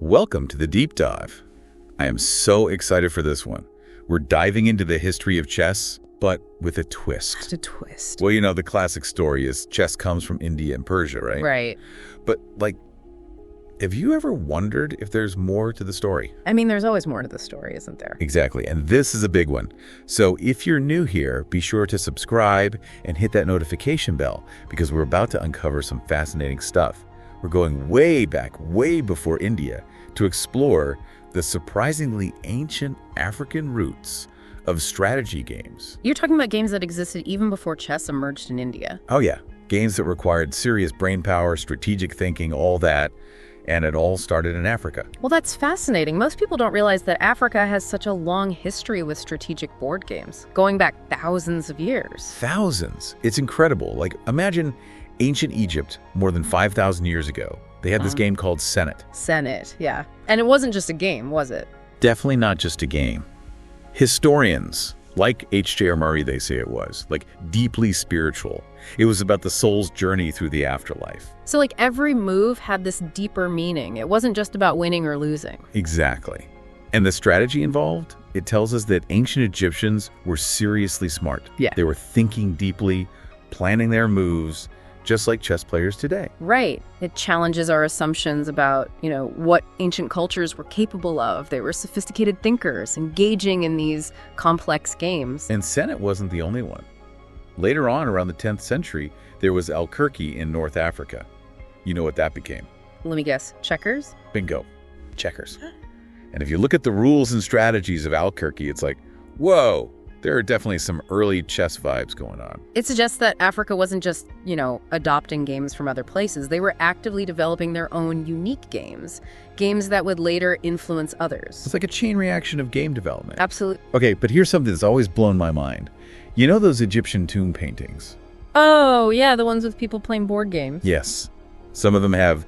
Welcome to the Deep Dive. I am so excited for this one. We're diving into the history of chess, but with a twist. A twist. Well, you know, the classic story is chess comes from India and Persia, right? Right. But, have you ever wondered if there's more to the story? I mean, there's always more to the story, isn't there? Exactly, and this is a big one. So if you're new here, be sure to subscribe and hit that notification bell because we're about to uncover some fascinating stuff. We're going way back, way before India, to explore the surprisingly ancient African roots of strategy games. You're talking about games that existed even before chess emerged in India. Oh yeah, games that required serious brain power, strategic thinking, all that. And it all started in Africa. Well, that's fascinating. Most people don't realize that Africa has such a long history with strategic board games, going back thousands of years. Thousands. It's incredible. Imagine ancient Egypt more than 5,000 years ago. They had this game called Senet. Senet, yeah. And it wasn't just a game, was it? Definitely not just a game. Historians, like H.J.R. Murray, they say it was, deeply spiritual. It was about the soul's journey through the afterlife. So every move had this deeper meaning. It wasn't just about winning or losing. Exactly. And the strategy involved, it tells us that ancient Egyptians were seriously smart. Yeah. They were thinking deeply, planning their moves, just like chess players today. Right. It challenges our assumptions about, what ancient cultures were capable of. They were sophisticated thinkers, engaging in these complex games. And Senet wasn't the only one. Later on, around the 10th century, there was Albuquerque in North Africa. You know what that became? Let me guess. Checkers? Bingo. Checkers. And if you look at the rules and strategies of Albuquerque, it's whoa, there are definitely some early chess vibes going on. It suggests that Africa wasn't just, adopting games from other places. They were actively developing their own unique games that would later influence others. It's like a chain reaction of game development. Absolutely. Okay, but here's something that's always blown my mind. You know those Egyptian tomb paintings? Oh, yeah, the ones with people playing board games. Yes. Some of them have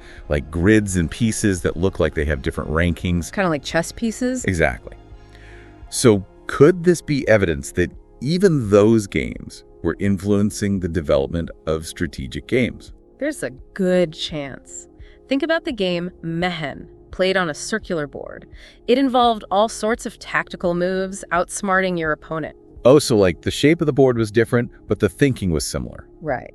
grids and pieces that look like they have different rankings. Kind of like chess pieces? Exactly. So could this be evidence that even those games were influencing the development of strategic games? There's a good chance. Think about the game Mehen, played on a circular board. It involved all sorts of tactical moves, outsmarting your opponent. Oh, so the shape of the board was different, but the thinking was similar. Right.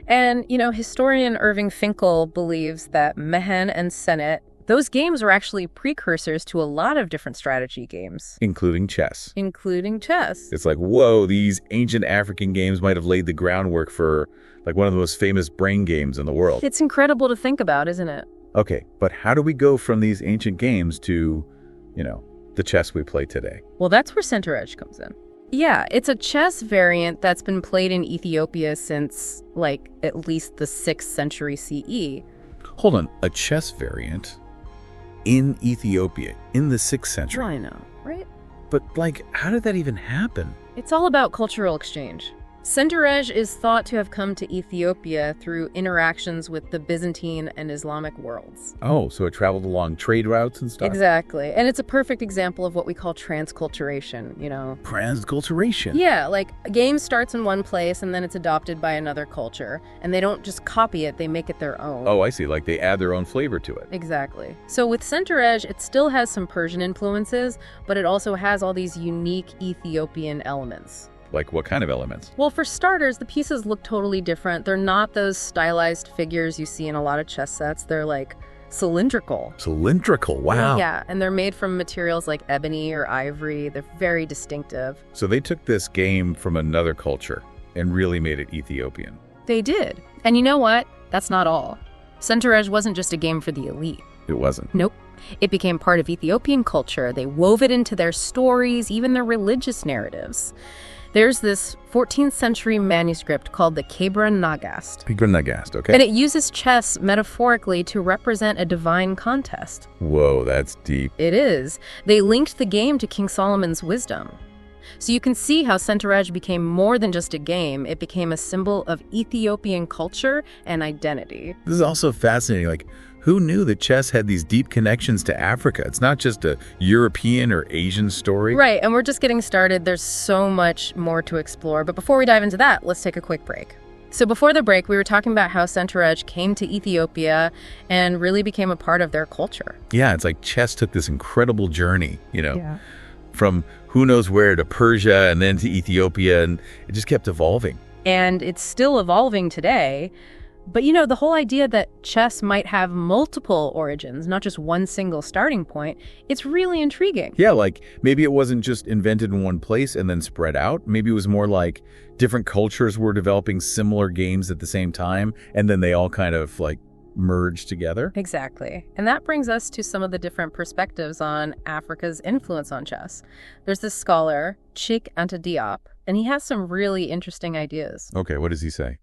And, historian Irving Finkel believes that Mehen and Senet, those games were actually precursors to a lot of different strategy games. Including chess. It's whoa, these ancient African games might have laid the groundwork for one of the most famous brain games in the world. It's incredible to think about, isn't it? Okay, but how do we go from these ancient games to, the chess we play today? Well, that's where Senterej comes in. Yeah, it's a chess variant that's been played in Ethiopia since, at least the 6th century CE. Hold on, a chess variant in Ethiopia in the 6th century? I know, right? But, how did that even happen? It's all about cultural exchange. Senterej is thought to have come to Ethiopia through interactions with the Byzantine and Islamic worlds. Oh, so it traveled along trade routes and stuff? Exactly. And it's a perfect example of what we call transculturation, Transculturation? Yeah, a game starts in one place and then it's adopted by another culture. And they don't just copy it, they make it their own. Oh, I see. They add their own flavor to it. Exactly. So with Senterej, it still has some Persian influences, but it also has all these unique Ethiopian elements. What kind of elements? Well, for starters, the pieces look totally different. They're not those stylized figures you see in a lot of chess sets. They're cylindrical. Cylindrical, wow. Yeah, and they're made from materials like ebony or ivory. They're very distinctive. So they took this game from another culture and really made it Ethiopian. They did. And you know what? That's not all. Senterej wasn't just a game for the elite. It wasn't? Nope. It became part of Ethiopian culture. They wove it into their stories, even their religious narratives. There's this 14th century manuscript called the Kebra Nagast. Kebra Nagast, okay. And it uses chess metaphorically to represent a divine contest. Whoa, that's deep. It is. They linked the game to King Solomon's wisdom. So you can see how Senterej became more than just a game. It became a symbol of Ethiopian culture and identity. This is also fascinating. Who knew that chess had these deep connections to Africa? It's not just a European or Asian story. Right, and we're just getting started. There's so much more to explore. But before we dive into that, let's take a quick break. So before the break, we were talking about how Senterej came to Ethiopia and really became a part of their culture. Yeah, it's like chess took this incredible journey, Yeah. from who knows where to Persia and then to Ethiopia, and it just kept evolving. And it's still evolving today. But the whole idea that chess might have multiple origins, not just one single starting point, it's really intriguing. Yeah, like maybe it wasn't just invented in one place and then spread out. Maybe it was more like different cultures were developing similar games at the same time, and then they all kind of like merged together. Exactly. And that brings us to some of the different perspectives on Africa's influence on chess. There's this scholar, Cheikh Anta Diop, and he has some really interesting ideas. Okay, what does he say?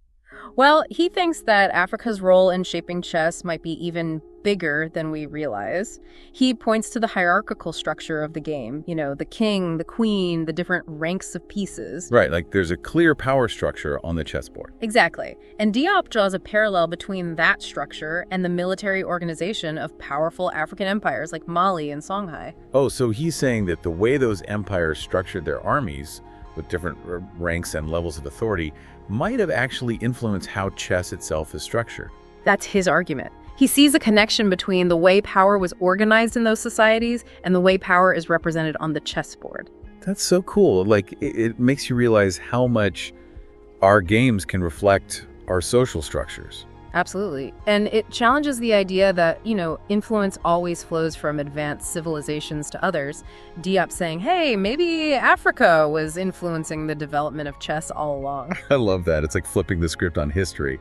Well, he thinks that Africa's role in shaping chess might be even bigger than we realize. He points to the hierarchical structure of the game, the king, the queen, the different ranks of pieces. Right, like there's a clear power structure on the chessboard. Exactly. And Diop draws a parallel between that structure and the military organization of powerful African empires like Mali and Songhai. Oh, so he's saying that the way those empires structured their armies with different ranks and levels of authority might have actually influenced how chess itself is structured. That's his argument. He sees a connection between the way power was organized in those societies and the way power is represented on the chessboard. That's so cool. Like, it makes you realize how much our games can reflect our social structures. Absolutely. And it challenges the idea that, influence always flows from advanced civilizations to others. Diop saying, hey, maybe Africa was influencing the development of chess all along. I love that. It's like flipping the script on history.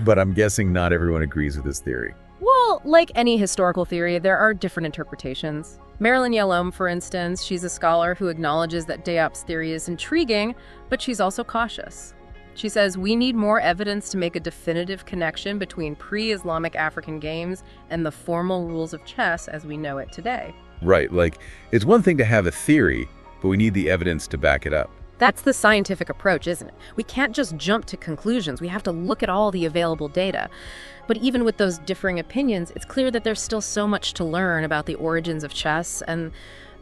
But I'm guessing not everyone agrees with this theory. Well, like any historical theory, there are different interpretations. Marilyn Yalom, for instance, she's a scholar who acknowledges that Diop's theory is intriguing, but she's also cautious. She says we need more evidence to make a definitive connection between pre-Islamic African games and the formal rules of chess as we know it today. Right, like it's one thing to have a theory, but we need the evidence to back it up. That's the scientific approach, isn't it? We can't just jump to conclusions. We have to look at all the available data. But even with those differing opinions, it's clear that there's still so much to learn about the origins of chess and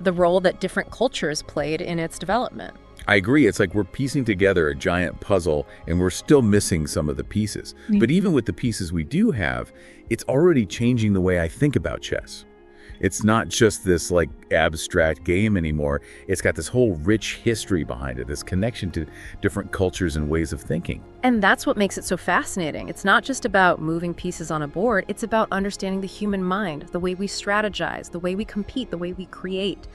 the role that different cultures played in its development. I agree. It's like we're piecing together a giant puzzle and we're still missing some of the pieces. But even with the pieces we do have, it's already changing the way I think about chess. It's not just this like abstract game anymore. It's got this whole rich history behind it, this connection to different cultures and ways of thinking. And that's what makes it so fascinating. It's not just about moving pieces on a board. It's about understanding the human mind, the way we strategize, the way we compete, the way we create.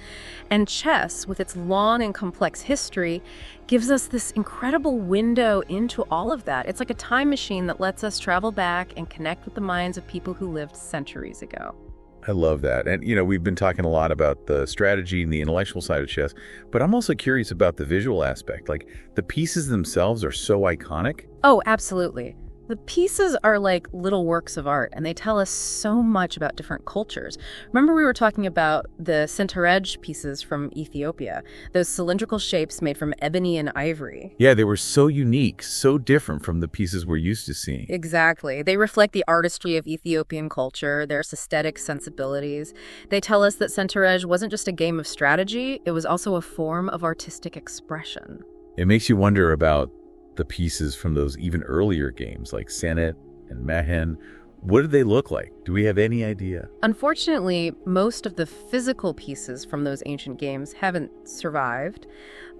And chess, with its long and complex history, gives us this incredible window into all of that. It's like a time machine that lets us travel back and connect with the minds of people who lived centuries ago. I love that. And, we've been talking a lot about the strategy and the intellectual side of chess, but I'm also curious about the visual aspect. Like, the pieces themselves are so iconic. Oh, absolutely. The pieces are like little works of art, and they tell us so much about different cultures. Remember we were talking about the Senterej pieces from Ethiopia, those cylindrical shapes made from ebony and ivory. Yeah, they were so unique, so different from the pieces we're used to seeing. Exactly. They reflect the artistry of Ethiopian culture, their aesthetic sensibilities. They tell us that Senterej wasn't just a game of strategy, it was also a form of artistic expression. It makes you wonder about the pieces from those even earlier games like Senet and Mehen. What did they look like? Do we have any idea? Unfortunately, most of the physical pieces from those ancient games haven't survived,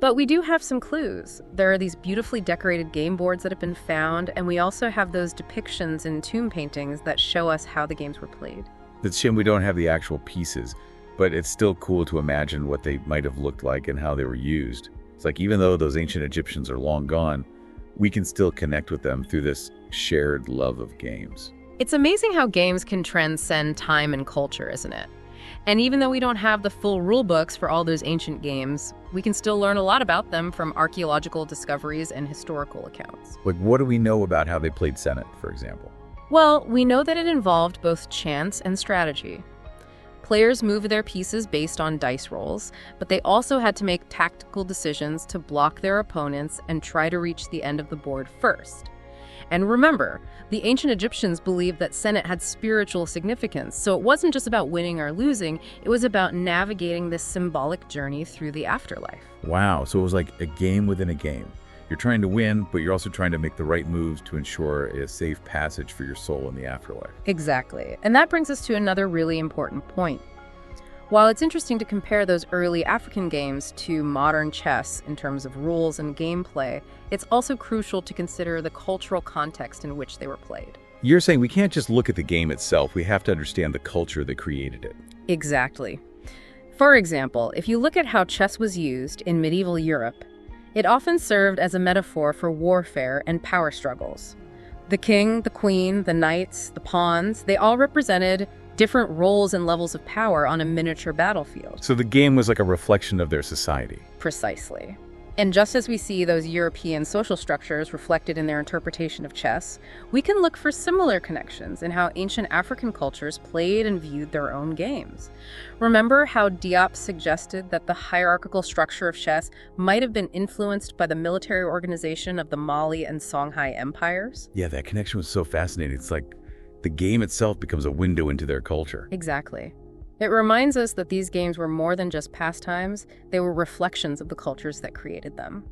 but we do have some clues. There are these beautifully decorated game boards that have been found, and we also have those depictions in tomb paintings that show us how the games were played. It's a shame we don't have the actual pieces, but it's still cool to imagine what they might have looked like and how they were used. It's like even though those ancient Egyptians are long gone, we can still connect with them through this shared love of games. It's amazing how games can transcend time and culture, isn't it? And even though we don't have the full rule books for all those ancient games, we can still learn a lot about them from archaeological discoveries and historical accounts. Like, what do we know about how they played Senet, for example? Well, we know that it involved both chance and strategy. Players moved their pieces based on dice rolls, but they also had to make tactical decisions to block their opponents and try to reach the end of the board first. And remember, the ancient Egyptians believed that Senet had spiritual significance, so it wasn't just about winning or losing, it was about navigating this symbolic journey through the afterlife. Wow, so it was like a game within a game. You're trying to win, but you're also trying to make the right moves to ensure a safe passage for your soul in the afterlife. Exactly. And that brings us to another really important point. While it's interesting to compare those early African games to modern chess in terms of rules and gameplay, it's also crucial to consider the cultural context in which they were played. You're saying we can't just look at the game itself, we have to understand the culture that created it. Exactly. For example, if you look at how chess was used in medieval Europe, it often served as a metaphor for warfare and power struggles. The king, the queen, the knights, the pawns, they all represented different roles and levels of power on a miniature battlefield. So the game was like a reflection of their society. Precisely. And just as we see those European social structures reflected in their interpretation of chess, we can look for similar connections in how ancient African cultures played and viewed their own games. Remember how Diop suggested that the hierarchical structure of chess might have been influenced by the military organization of the Mali and Songhai empires? Yeah, that connection was so fascinating. It's like the game itself becomes a window into their culture. Exactly. It reminds us that these games were more than just pastimes, they were reflections of the cultures that created them.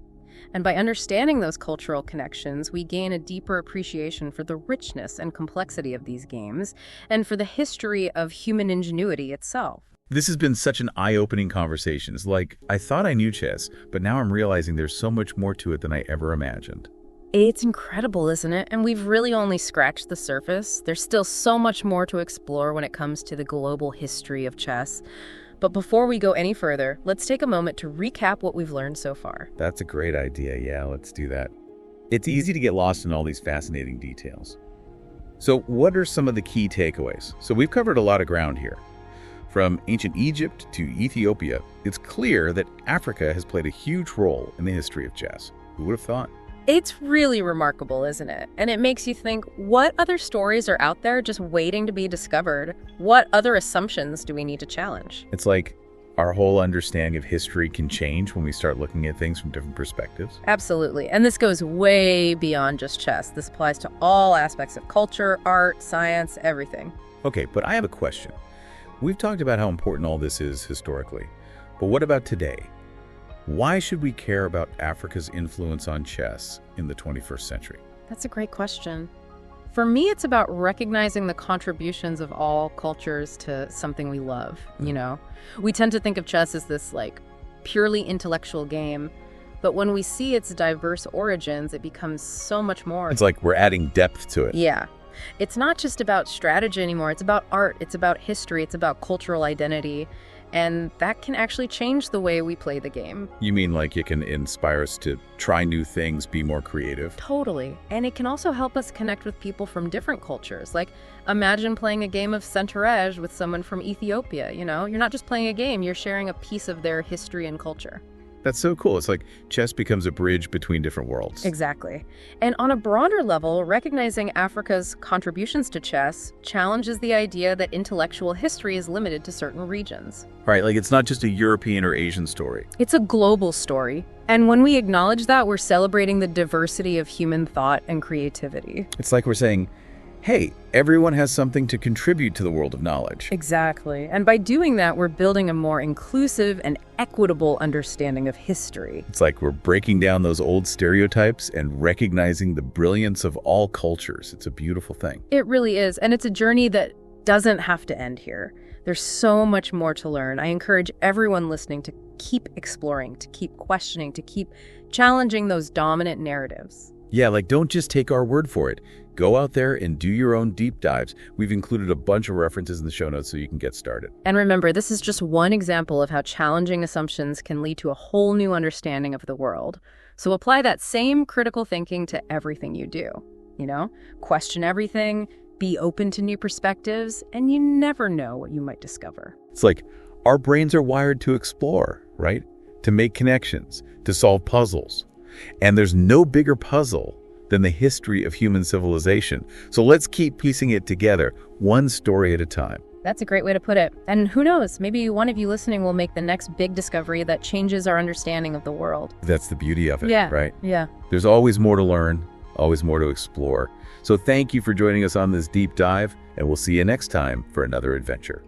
And by understanding those cultural connections, we gain a deeper appreciation for the richness and complexity of these games, and for the history of human ingenuity itself. This has been such an eye-opening conversation. It's like, I thought I knew chess, but now I'm realizing there's so much more to it than I ever imagined. It's incredible, isn't it? And we've really only scratched the surface. There's still so much more to explore when it comes to the global history of chess. But before we go any further, let's take a moment to recap what we've learned so far. That's a great idea. Yeah, let's do that. It's easy to get lost in all these fascinating details. So what are some of the key takeaways? So we've covered a lot of ground here. From ancient Egypt to Ethiopia, it's clear that Africa has played a huge role in the history of chess. Who would have thought? It's really remarkable, isn't it? And it makes you think, what other stories are out there just waiting to be discovered? What other assumptions do we need to challenge? It's like our whole understanding of history can change when we start looking at things from different perspectives. Absolutely. And this goes way beyond just chess. This applies to all aspects of culture, art, science, everything. Okay, but I have a question. We've talked about how important all this is historically, but what about today? Why should we care about Africa's influence on chess in the 21st century? That's a great question. For me, it's about recognizing the contributions of all cultures to something we love, you know? We tend to think of chess as this, purely intellectual game, but when we see its diverse origins, it becomes so much more. It's like we're adding depth to it. Yeah. It's not just about strategy anymore. It's about art. It's about history. It's about cultural identity. And that can actually change the way we play the game. You mean like it can inspire us to try new things, be more creative? Totally. And it can also help us connect with people from different cultures. Like, imagine playing a game of Senterej with someone from Ethiopia, you know? You're not just playing a game, you're sharing a piece of their history and culture. That's so cool. It's like chess becomes a bridge between different worlds. Exactly. And on a broader level, recognizing Africa's contributions to chess challenges the idea that intellectual history is limited to certain regions. Right, like it's not just a European or Asian story. It's a global story. And when we acknowledge that, we're celebrating the diversity of human thought and creativity. It's like we're saying, hey, everyone has something to contribute to the world of knowledge. Exactly. And by doing that, we're building a more inclusive and equitable understanding of history. It's like we're breaking down those old stereotypes and recognizing the brilliance of all cultures. It's a beautiful thing. It really is. And it's a journey that doesn't have to end here. There's so much more to learn. I encourage everyone listening to keep exploring, to keep questioning, to keep challenging those dominant narratives. Yeah, like don't just take our word for it. Go out there and do your own deep dives. We've included a bunch of references in the show notes so you can get started. And remember, this is just one example of how challenging assumptions can lead to a whole new understanding of the world. So apply that same critical thinking to everything you do. You know, question everything, be open to new perspectives, and you never know what you might discover. It's like our brains are wired to explore, right? To make connections, to solve puzzles. And there's no bigger puzzle than the history of human civilization. So let's keep piecing it together, one story at a time. That's a great way to put it. And who knows, maybe one of you listening will make the next big discovery that changes our understanding of the world. That's the beauty of it, right? Yeah. There's always more to learn, always more to explore. So thank you for joining us on this deep dive, and we'll see you next time for another adventure.